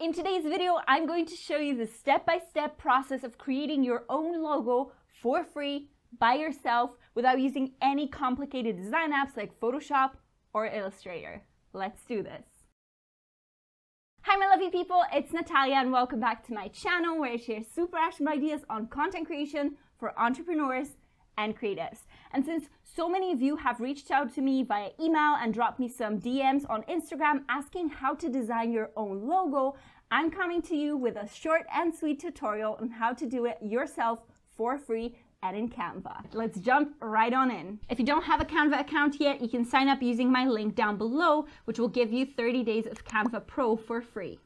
In today's video, I'm going to show you the step-by-step process of creating your own logo for free by yourself without using any complicated design apps like Photoshop or Illustrator. Let's do this. Hi my lovely people, it's Natalia and welcome back to my channel where I share super awesome ideas on content creation for entrepreneurs and creatives. And since so many of you have reached out to me via email and dropped me some DMs on Instagram asking how to design your own logo, I'm coming to you with a short and sweet tutorial on how to do it yourself for free and in Canva. Let's jump right on in. If you don't have a Canva account yet, you can sign up using my link down below, which will give you 30 days of Canva Pro for free.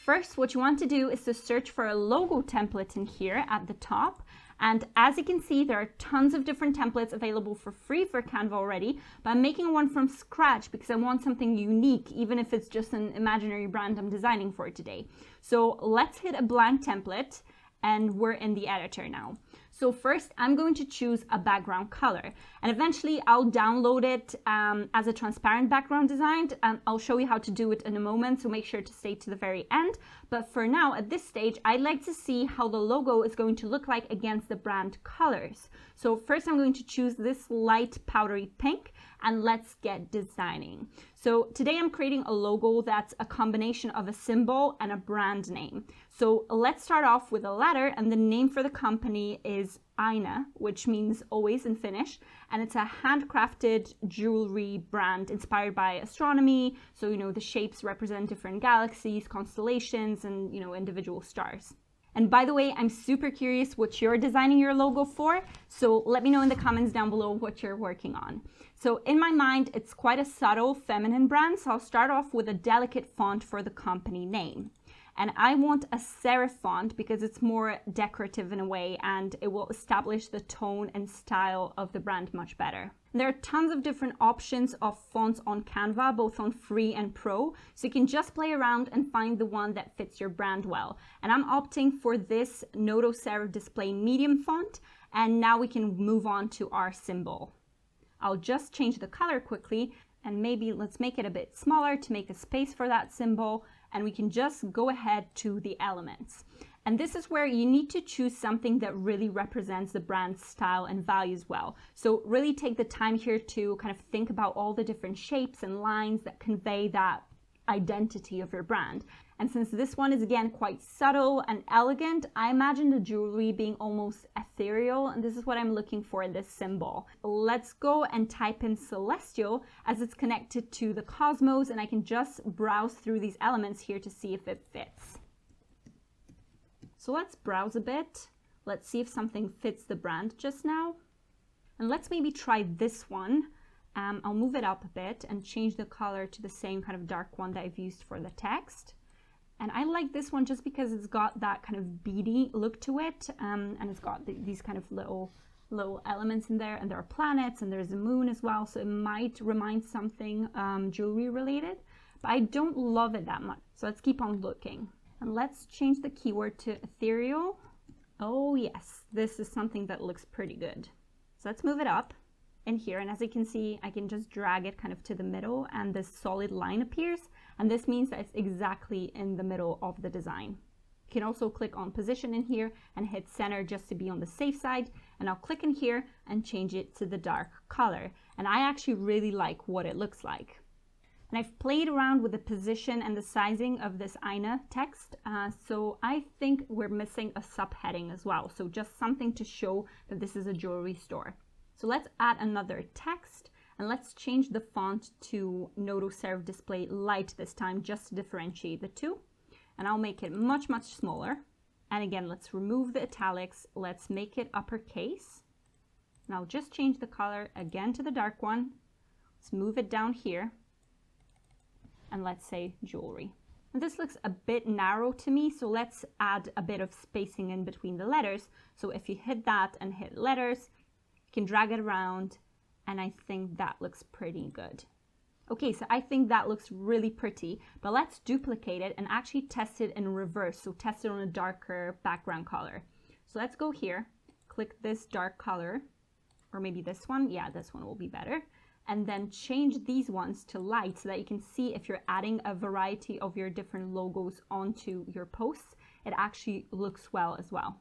First, what you want to do is to search for a logo template in here at the top. And as you can see, there are tons of different templates available for free for Canva already, but I'm making one from scratch because I want something unique, even if it's just an imaginary brand I'm designing for today. So let's hit a blank template and we're in the editor now. So first, I'm going to choose a background color and eventually I'll download it as a transparent background design, and I'll show you how to do it in a moment, so make sure to stay to the very end. But for now, at this stage, I'd like to see how the logo is going to look like against the brand colors. So first I'm going to choose this light powdery pink and let's get designing. So today I'm creating a logo that's a combination of a symbol and a brand name. So let's start off with a letter, and the name for the company is Aina, which means always in Finnish, and it's a handcrafted jewelry brand inspired by astronomy. So, you know, the shapes represent different galaxies, constellations, and, you know, individual stars. And by the way, I'm super curious what you're designing your logo for, so let me know in the comments down below what you're working on. So in my mind, it's quite a subtle feminine brand, so I'll start off with a delicate font for the company name. And I want a serif font because it's more decorative in a way and it will establish the tone and style of the brand much better. There are tons of different options of fonts on Canva, both on free and pro, so you can just play around and find the one that fits your brand well. And I'm opting for this Noto Serif Display medium font, and now we can move on to our symbol. I'll just change the color quickly, and maybe let's make it a bit smaller to make a space for that symbol, and we can just go ahead to the elements. And this is where you need to choose something that really represents the brand's style and values well. So really take the time here to kind of think about all the different shapes and lines that convey that identity of your brand. And since this one is again quite subtle and elegant, I imagine the jewelry being almost ethereal, and this is what I'm looking for in this symbol. Let's go and type in celestial as it's connected to the cosmos, and I can just browse through these elements here to see if it fits. So let's browse a bit. Let's see if something fits the brand just now. And let's maybe try this one. I'll move it up a bit and change the color to the same kind of dark one that I've used for the text. And I like this one just because it's got that kind of beady look to it, and it's got these kind of little elements in there, and there are planets and there's a moon as well, so it might remind something jewelry related, but I don't love it that much. So let's keep on looking. And let's change the keyword to ethereal. Oh yes, this is something that looks pretty good. So let's move it up in here, and as you can see, I can just drag it kind of to the middle and this solid line appears, and this means that it's exactly in the middle of the design. You can also click on position in here and hit center just to be on the safe side, and I'll click in here and change it to the dark color, and I actually really like what it looks like. And I've played around with the position and the sizing of this Aina text, so I think we're missing a subheading as well, so just something to show that this is a jewelry store. So let's add another text, and let's change the font to Noto Serif Display Light this time, just to differentiate the two. And I'll make it much, much smaller. And again, let's remove the italics. Let's make it uppercase. And I'll just change the color again to the dark one. Let's move it down here. And let's say jewelry. And this looks a bit narrow to me, so let's add a bit of spacing in between the letters. So if you hit that and hit letters, you can drag it around, and I think that looks pretty good. Okay, so I think that looks really pretty, but let's duplicate it and actually test it in reverse, so test it on a darker background color. So let's go here, click this dark color, or maybe this one. Yeah, this one will be better. and then change these ones to light so that you can see if you're adding a variety of your different logos onto your posts, it actually looks well as well.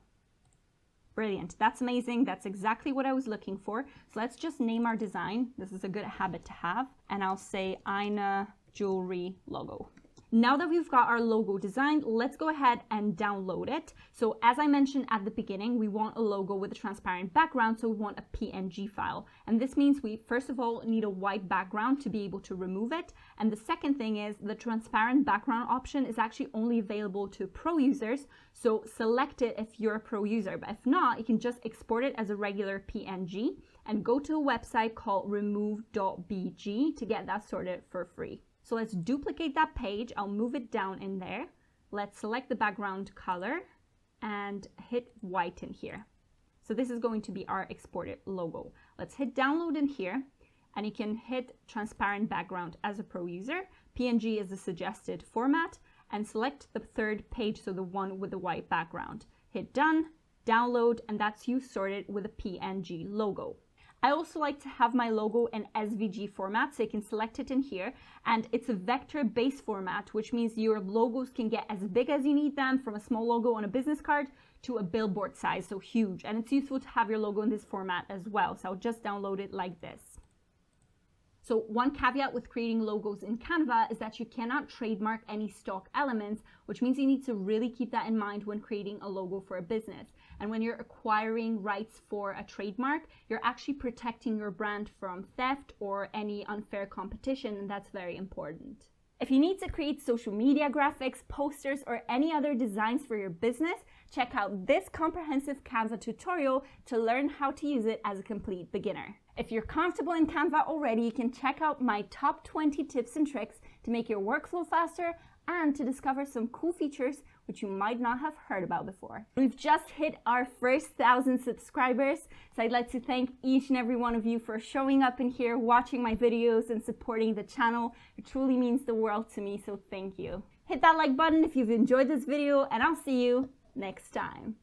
Brilliant. That's amazing. That's exactly what I was looking for. So let's just name our design. This is a good habit to have. And I'll say Ina Jewelry logo. Now that we've got our logo designed, let's go ahead and download it. So as I mentioned at the beginning, we want a logo with a transparent background, so we want a PNG file. And this means we first of all need a white background to be able to remove it. And the second thing is the transparent background option is actually only available to pro users. So select it if you're a pro user, but if not, you can just export it as a regular PNG and go to a website called remove.bg to get that sorted for free. So let's duplicate that page. I'll move it down in there. Let's select the background color and hit white in here. So this is going to be our exported logo. Let's hit download in here, and you can hit transparent background as a pro user. PNG is the suggested format, and select the third page, so the one with the white background. Hit done, download, and that's you sorted with a PNG logo. I also like to have my logo in SVG format, so you can select it in here, and it's a vector-based format, which means your logos can get as big as you need them, from a small logo on a business card to a billboard size, so huge. And it's useful to have your logo in this format as well, so I'll just download it like this. So one caveat with creating logos in Canva is that you cannot trademark any stock elements, which means you need to really keep that in mind when creating a logo for a business. And when you're acquiring rights for a trademark, you're actually protecting your brand from theft or any unfair competition, and that's very important. If you need to create social media graphics, posters, or any other designs for your business, check out this comprehensive Canva tutorial to learn how to use it as a complete beginner. If you're comfortable in Canva already, you can check out my top 20 tips and tricks to make your workflow faster and to discover some cool features which you might not have heard about before. We've just hit our first 1,000 subscribers, so I'd like to thank each and every one of you for showing up in here, watching my videos, and supporting the channel. It truly means the world to me, so thank you. Hit that like button if you've enjoyed this video, and I'll see you next time.